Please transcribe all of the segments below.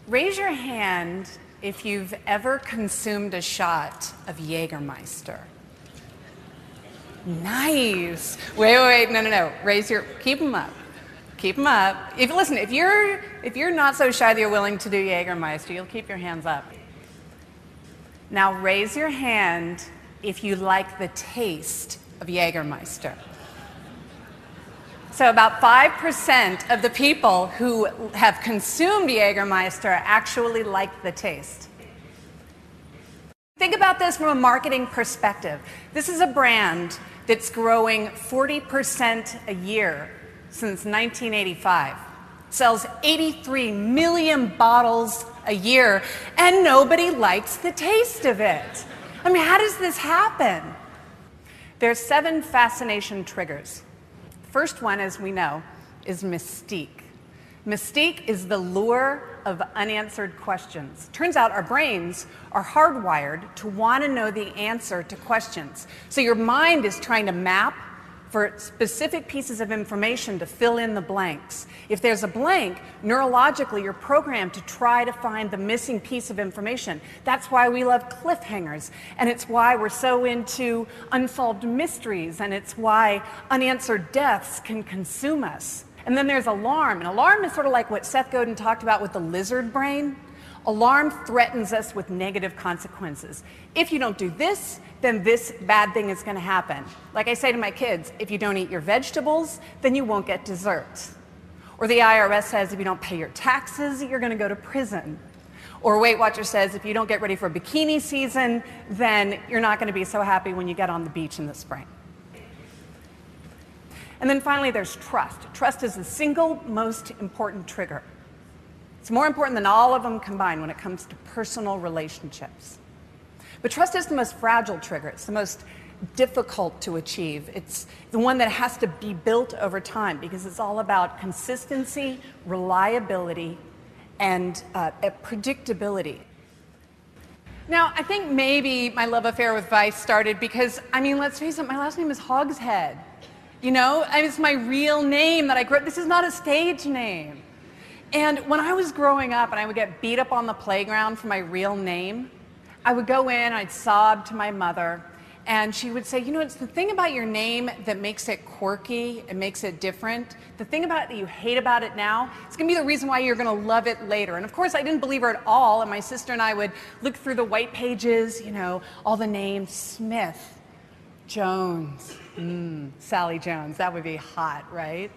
Raise your hand if you've ever consumed a shot of Jägermeister. Nice. Wait, no. Keep them up. Keep them up. Listen, if you're not so shy that you're willing to do Jägermeister, you'll keep your hands up. Now raise your hand if you like the taste of Jägermeister. So about 5% of the people who have consumed Jägermeister actually like the taste. Think about this from a marketing perspective. This is a brand that's growing 40% a year since 1985. Sells 83 million bottles a year, and nobody likes the taste of it. I mean, how does this happen? There's 7 fascination triggers. First one, as we know, is mystique. Mystique is the lure of unanswered questions. Turns out our brains are hardwired to want to know the answer to questions. So your mind is trying to map for specific pieces of information to fill in the blanks. If there's a blank, neurologically you're programmed to try to find the missing piece of information. That's why we love cliffhangers, and it's why we're so into unsolved mysteries, and it's why unanswered deaths can consume us. And then there's alarm, and alarm is sort of like what Seth Godin talked about with the lizard brain. Alarm threatens us with negative consequences. If you don't do this, then this bad thing is going to happen. Like I say to my kids, if you don't eat your vegetables, then you won't get dessert. Or the IRS says if you don't pay your taxes, you're going to go to prison. Or Weight Watchers says if you don't get ready for bikini season, then you're not going to be so happy when you get on the beach in the spring. And then finally, there's trust. Trust is the single most important trigger. It's more important than all of them combined when it comes to personal relationships. But trust is the most fragile trigger. It's the most difficult to achieve. It's the one that has to be built over time because it's all about consistency, reliability, and predictability. Now, I think maybe my love affair with Vice started because, I mean, let's face it, my last name is Hogshead. You know, it's my real name that I grew up. This is not a stage name. And when I was growing up and I would get beat up on the playground for my real name, I would go in, I'd sob to my mother, and she would say, you know, it's the thing about your name that makes it quirky and makes it different. The thing about it that you hate about it now, it's going to be the reason why you're going to love it later. And of course, I didn't believe her at all, and my sister and I would look through the white pages, you know, all the names, Smith, Jones, Sally Jones. That would be hot, right?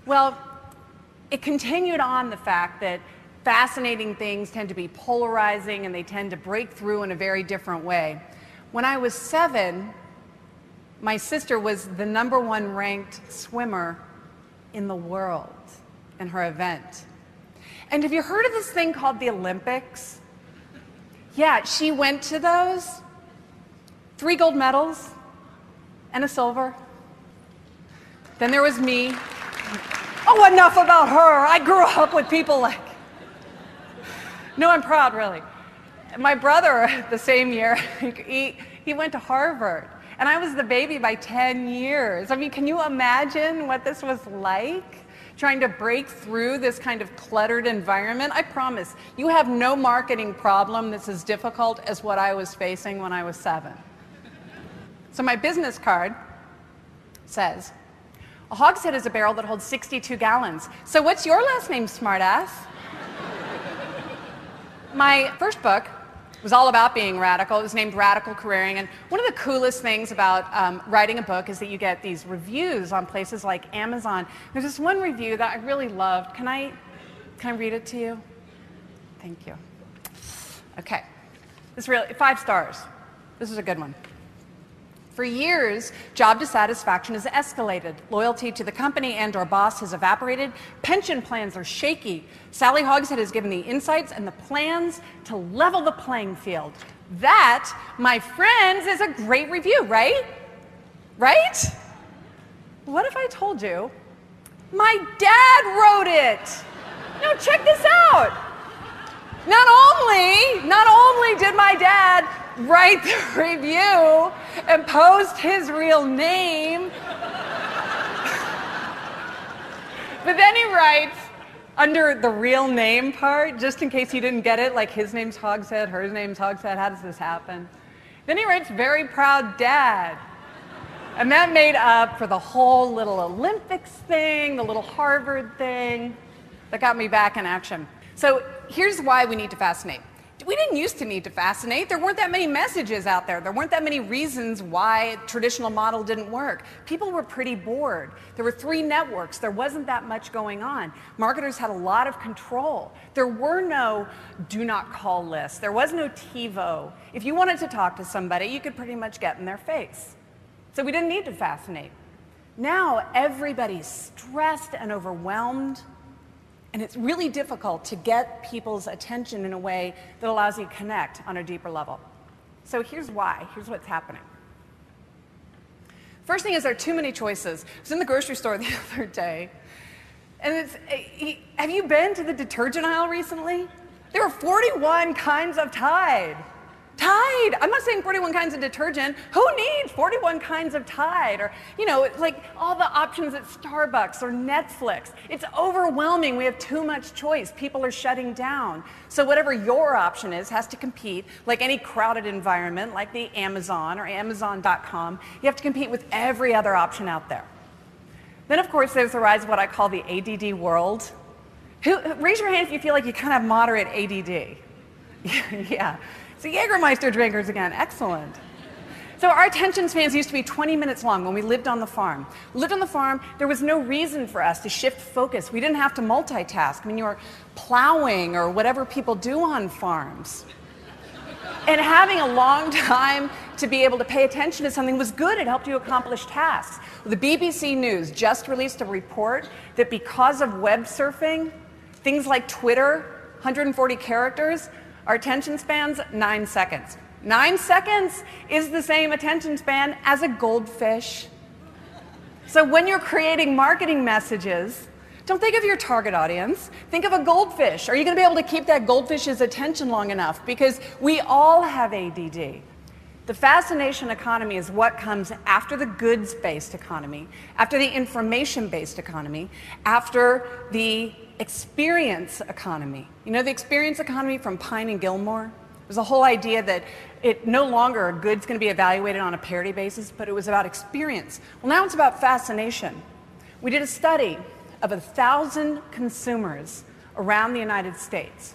Well, it continued on the fact that fascinating things tend to be polarizing and they tend to break through in a very different way. When I was 7, my sister was the #1 ranked swimmer in the world in her event. And have you heard of this thing called the Olympics? Yeah, she went to those. 3 gold medals and a silver. Then there was me. Oh, enough about her. I grew up with people like... No, I'm proud, really. My brother, the same year, he went to Harvard. And I was the baby by 10 years. I mean, can you imagine what this was like? Trying to break through this kind of cluttered environment? I promise, you have no marketing problem that's as difficult as what I was facing when I was 7. So my business card says, a hogshead is a barrel that holds 62 gallons. So what's your last name, smartass? My first book was all about being radical. It was named Radical Careering. And one of the coolest things about writing a book is that you get these reviews on places like Amazon. There's this one review that I really loved. Can I read it to you? Thank you. Okay. This is really 5 stars. This is a good one. For years, job dissatisfaction has escalated. Loyalty to the company and/or boss has evaporated. Pension plans are shaky. Sally Hogshead has given the insights and the plans to level the playing field. That, my friends, is a great review, right? Right? What if I told you my dad wrote it? No, check this out. Not only did my dad write the review and post his real name, but then he writes, under the real name part, just in case you didn't get it, like his name's Hogshead, her name's Hogshead, how does this happen? Then he writes, very proud dad. And that made up for the whole little Olympics thing, the little Harvard thing. That got me back in action. So here's why we need to fascinate. We didn't used to need to fascinate. There weren't that many messages out there. There weren't that many reasons why traditional model didn't work. People were pretty bored. There were 3 networks. There wasn't that much going on. Marketers had a lot of control. There were no do not call lists. There was no TiVo. If you wanted to talk to somebody, you could pretty much get in their face. So we didn't need to fascinate. Now everybody's stressed and overwhelmed. And it's really difficult to get people's attention in a way that allows you to connect on a deeper level. So here's why. Here's what's happening. First thing is there are too many choices. I was in the grocery store the other day, and have you been to the detergent aisle recently? There are 41 kinds of Tide. Tide! I'm not saying 41 kinds of detergent. Who needs 41 kinds of Tide? Or, you know, like all the options at Starbucks or Netflix. It's overwhelming. We have too much choice. People are shutting down. So whatever your option is has to compete, like any crowded environment, like the Amazon or Amazon.com. You have to compete with every other option out there. Then, of course, there's the rise of what I call the ADD world. Raise your hand if you feel like you kind of have moderate ADD. Yeah. So Jägermeister drinkers again, excellent. So our attention spans used to be 20 minutes long when we lived on the farm. We lived on the farm, there was no reason for us to shift focus. We didn't have to multitask. I mean, you were plowing or whatever people do on farms. And having a long time to be able to pay attention to something was good. It helped you accomplish tasks. The BBC News just released a report that because of web surfing, things like Twitter, 140 characters, our attention span's 9 seconds. 9 seconds is the same attention span as a goldfish. So when you're creating marketing messages, don't think of your target audience. Think of a goldfish. Are you going to be able to keep that goldfish's attention long enough? Because we all have ADD. The fascination economy is what comes after the goods-based economy, after the information-based economy, after the experience economy. You know the experience economy from Pine and Gilmore? It was the whole idea that it no longer a good's going to be evaluated on a parity basis, but it was about experience. Well, now it's about fascination. We did a study of 1,000 consumers around the United States.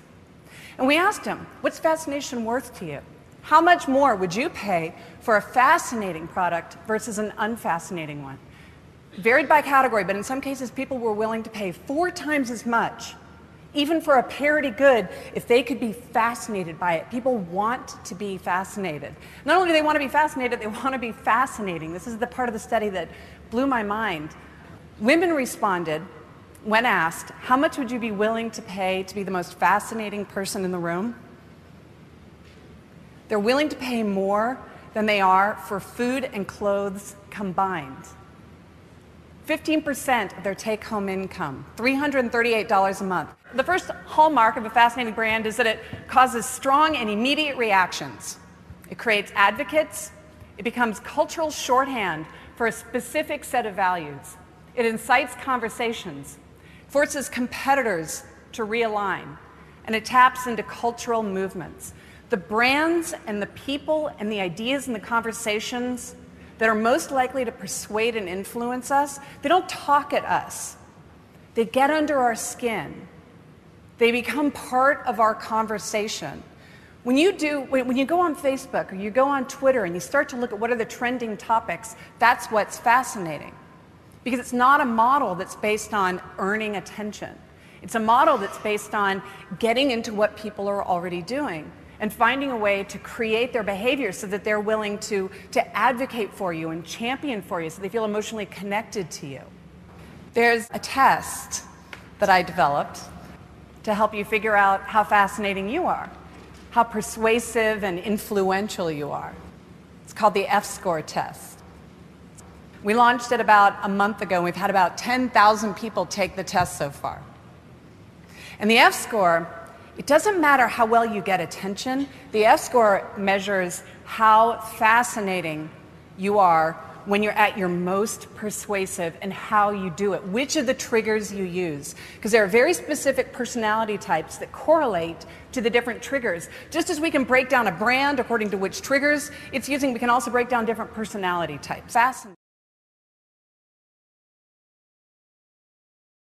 And we asked them, what's fascination worth to you? How much more would you pay for a fascinating product versus an unfascinating one? Varied by category, but in some cases people were willing to pay 4 times as much, even for a parity good, if they could be fascinated by it. People want to be fascinated. Not only do they want to be fascinated, they want to be fascinating. This is the part of the study that blew my mind. Women responded when asked, how much would you be willing to pay to be the most fascinating person in the room? They're willing to pay more than they are for food and clothes combined. 15% of their take-home income, $338 a month. The first hallmark of a fascinating brand is that it causes strong and immediate reactions. It creates advocates. It becomes cultural shorthand for a specific set of values. It incites conversations, forces competitors to realign, and it taps into cultural movements. The brands and the people and the ideas and the conversations that are most likely to persuade and influence us, they don't talk at us. They get under our skin. They become part of our conversation. When you go on Facebook or you go on Twitter and you start to look at what are the trending topics, that's what's fascinating. Because it's not a model that's based on earning attention. It's a model that's based on getting into what people are already doing and finding a way to create their behavior so that they're willing to advocate for you and champion for you so they feel emotionally connected to you. There's a test that I developed to help you figure out how fascinating you are, how persuasive and influential you are. It's called the F-score test. We launched it about a month ago, and we've had about 10,000 people take the test so far. And the F-score, it doesn't matter how well you get attention. The F-score measures how fascinating you are when you're at your most persuasive and how you do it, which of the triggers you use. Because there are very specific personality types that correlate to the different triggers. Just as we can break down a brand according to which triggers it's using, we can also break down different personality types. Fascinating.